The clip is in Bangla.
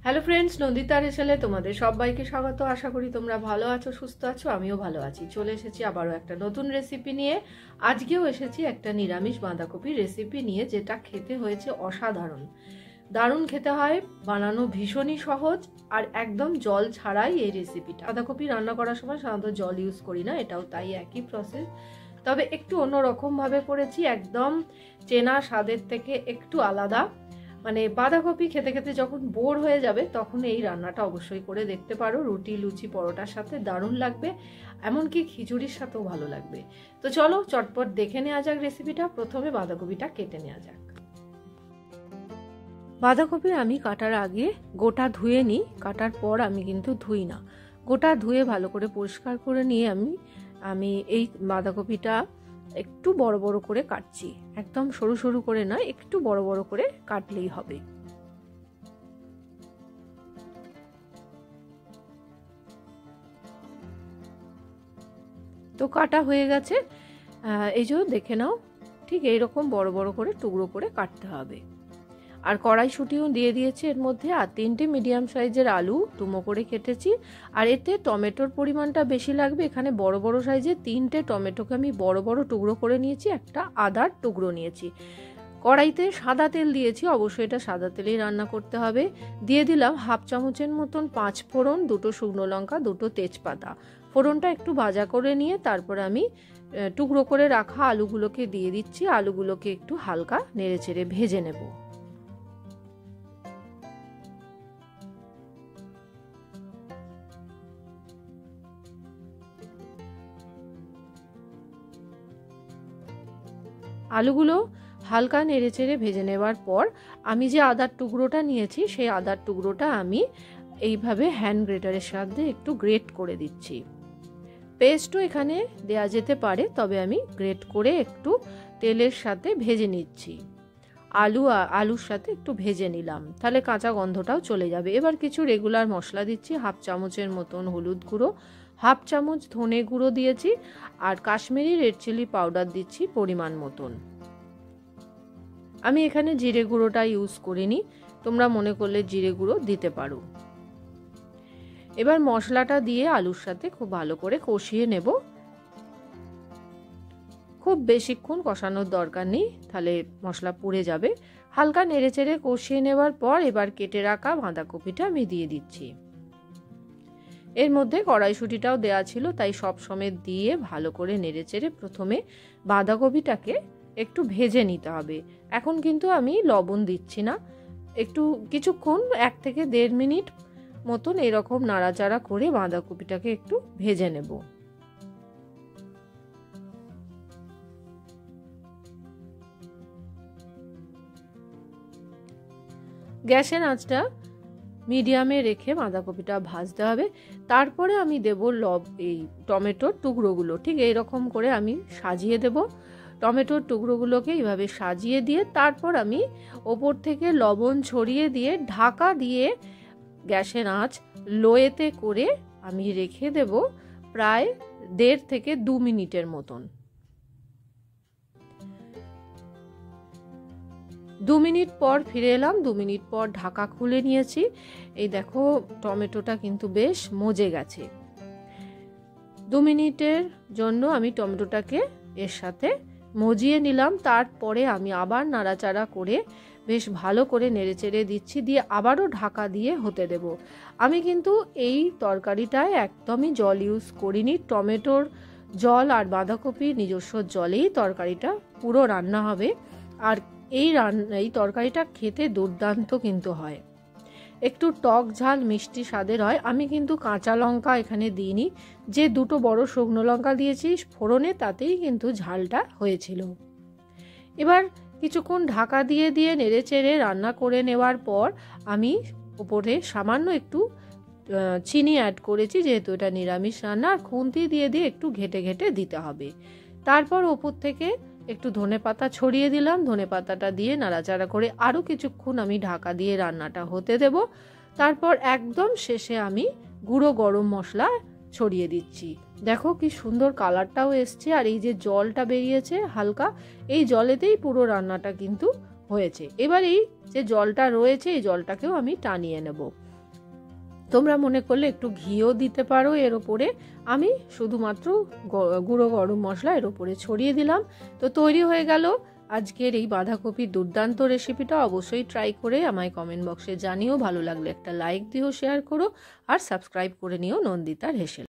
হ্যালো ফ্রেন্ডস, নন্দিতা হেসেলে তোমাদের সবাইকে স্বাগত। আশা করি তোমরা ভালো আছো, সুস্থ আছো। আমিও ভালো আছি। চলে এসেছি আবারও একটা নতুন রেসিপি নিয়ে। আজকেও এসেছি একটা নিরামিষ বাঁধাকপির রেসিপি নিয়ে, যেটা খেতে হয়েছে অসাধারণ। দারুণ খেতে হয়, বানানো ভীষণই সহজ, আর একদম জল ছাড়াই এই রেসিপিটা। বাঁধাকপি রান্না করার সময় সাধারণত জল ইউজ করি না, এটাও তাই, একই প্রসেস। তবে একটু অন্যরকমভাবে করেছি, একদম চেনা স্বাদের থেকে একটু আলাদা। মানে বাঁধাকপি খেতে খেতে যখন বোর হয়ে যাবে তখন এই রান্নাটা অবশ্যই করে দেখতে পারো। রুটি, লুচি, পরোটার সাথে দারুণ লাগবে, এমনকি খিচুড়ির সাথেও ভালো লাগবে। তো চলো চটপট দেখে নেওয়া যাক রেসিপিটা। প্রথমে বাঁধাকপিটা কেটে নেওয়া যাক। বাঁধাকপি আমি কাটার আগে গোটা ধুয়ে নিই, কাটার পর আমি কিন্তু ধুই না। গোটা ধুয়ে ভালো করে পরিষ্কার করে নিয়ে আমি এই বাঁধাকপিটা একটু বড় বড় করে কাটছি। একদম সরু সরু করে নয়, একটু বড় বড় করে কাটলেই হবে। তো কাটা হয়ে গেছে, এই যে দেখে নাও, ঠিক এইরকম বড় বড় করে টুকরো করে কাটতে হবে। আর কড়াইশুঁটিও দিয়ে দিয়েছি এর মধ্যে, আর 3টে মিডিয়াম সাইজের আলু ডুমো করে কেটেছি। আর এতে টমেটোর পরিমাণটা বেশি লাগবে। এখানে বড় বড় সাইজের 3টে টমেটোকে আমি বড় বড় টুকরো করে নিয়েছি, একটা আদার টুকরো নিয়েছি। কড়াইতে সাদা তেল দিয়েছি, অবশ্যই এটা সাদা তেলেই রান্না করতে হবে। দিয়ে দিলাম 1/2 চামচের মতন 5 ফোড়ন, 2টো শুকনো লঙ্কা, 2টো তেজপাতা। ফোড়নটা একটু ভাজা করে নিয়ে তারপর আমি টুকরো করে রাখা আলুগুলোকে দিয়ে দিচ্ছি। আলুগুলোকে একটু হালকা নেড়েচেড়ে ভেজে নেব। আলুগুলো হালকা নেড়েচেড়ে ভেজে নেওয়ার পর আমি যে আদার টুকরোটা নিয়েছি, সেই আদার টুকরোটা আমি এইভাবে হ্যান্ড গ্রেটারের সাহায্যে একটু গ্রেট করে দিচ্ছি। পেস্টও এখানে দেয়া যেতে পারে, তবে আমি গ্রেট করে একটু তেলের সাথে ভেজে নিচ্ছি। আলুর সাথে একটু ভেজে নিলাম, তাহলে কাঁচা গন্ধটাও চলে যাবে। এবার কিছু রেগুলার মশলা দিচ্ছি। 1/2 চামচের মতন হলুদ গুঁড়ো, 1/2 চামচ ধনে গুঁড়ো দিয়েছি, আর কাশ্মীরি রেড চিলি পাউডার দিচ্ছি পরিমাণ মতন। আমি এখানে জিরে গুঁড়োটা ইউজ করিনি, তোমরা মনে করলে জিরে গুঁড়ো দিতে পারো। এবার মশলাটা দিয়ে আলুর সাথে খুব ভালো করে কষিয়ে নেব। খুব বেশিক্ষণ কষানোর দরকার নেই, তাহলে মশলা পুড়ে যাবে। হালকা নেড়েচেড়ে কষিয়ে নেওয়ার পর এবার কেটে রাখা বাঁধাকপিটা আমি দিয়ে দিচ্ছি। এর মধ্যে কড়াইশুঁটিটাও দেওয়া ছিল, তাই সব সমেত দিয়ে ভালো করে নেড়েচেড়ে প্রথমে বাঁধাকপিটাকে একটু ভেজে নিতে হবে। এখন কিন্তু আমি লবণ দিচ্ছি না, একটু কিছুক্ষণ 1 থেকে 1.5 মিনিট মতন এরকম নাড়াচাড়া করে বাঁধাকপিটাকে একটু ভেজে নেব। গ্যাসের আঁচটা মিডিয়ামে রেখে বাঁধাকপিটা ভাজতে হবে। তারপরে আমি দেব এই টমেটোর টুকরোগুলো, ঠিক এইরকম করে আমি সাজিয়ে দেব। টমেটোর টুকরোগুলোকে এইভাবে সাজিয়ে দিয়ে তারপর আমি ওপর থেকে লবণ ছড়িয়ে দিয়ে ঢাকা দিয়ে গ্যাসের আঁচ লোয়েতে করে আমি রেখে দেব প্রায় 1.5 থেকে 2 মিনিটের মতন। 2 মিনিট পর ফিরে এলাম। 2 মিনিট পর ঢাকা খুলে নিয়েছি। এই দেখো, টমেটোটা কিন্তু বেশ মজে গেছে। 2 মিনিটের জন্য আমি টমেটোটাকে এর সাথে মজিয়ে নিলাম। তারপরে আমি আবার নাড়াচাড়া করে বেশ ভালো করে নেড়েচেড়ে দিচ্ছি, দিয়ে আবারও ঢাকা দিয়ে হতে দেব। আমি কিন্তু এই তরকারিটায় একদমই জল ইউজ করিনি। টমেটোর জল আর বাঁধাকপির নিজস্ব জলেই তরকারিটা পুরো রান্না হবে। আর এই তরকারিটা খেতে দুর্দান্ত কিন্তু হয়, একটু টক ঝাল মিষ্টি স্বাদের হয়। আমি কিন্তু কাঁচা লঙ্কা এখানে দিইনি, যে 2টো বড় শুকনো লঙ্কা দিয়েছি ফোড়নে, তাতেই কিন্তু ঝালটা হয়েছিল। এবার কিছুক্ষণ ঢাকা দিয়ে দিয়ে নেড়েচেড়ে রান্না করে নেওয়ার পর আমি উপরে সামান্য একটু চিনি অ্যাড করেছি, যেহেতু এটা নিরামিষ রান্না। আর খুন্তি দিয়ে দিয়ে একটু ঘেটে ঘেটে দিতে হবে। তারপর ওপর থেকে একটু ধনেপাতা ছড়িয়ে দিলাম। ধনেপাতাটা দিয়ে নাড়াচাড়া করে আরও কিছুক্ষণ আমি ঢাকা দিয়ে রান্নাটা হতে দেব। তারপর একদম শেষে আমি গুঁড়ো গরম মশলা ছড়িয়ে দিচ্ছি। দেখো কি সুন্দর কালারটাও এসছে, আর এই যে জলটা বেরিয়েছে হালকা, এই জলেতেই পুরো রান্নাটা কিন্তু হয়েছে। এবার এই যে জলটা রয়েছে, এই জলটাকেও আমি টানিয়ে নেব। তোমরা মনে করলে একটু ঘিও দিতে পারো এর ওপরে। আমি শুধুমাত্র গুঁড়ো গরম মশলা এর ওপরে ছড়িয়ে দিলাম। তো তৈরি হয়ে গেল আজকের এই বাঁধাকপির দুর্দান্ত রেসিপিটা। অবশ্যই ট্রাই করে আমায় কমেন্ট বক্সে জানিও। ভালো লাগলে একটা লাইক দিও, শেয়ার করো আর সাবস্ক্রাইব করে নিও নন্দিতার হেসেল।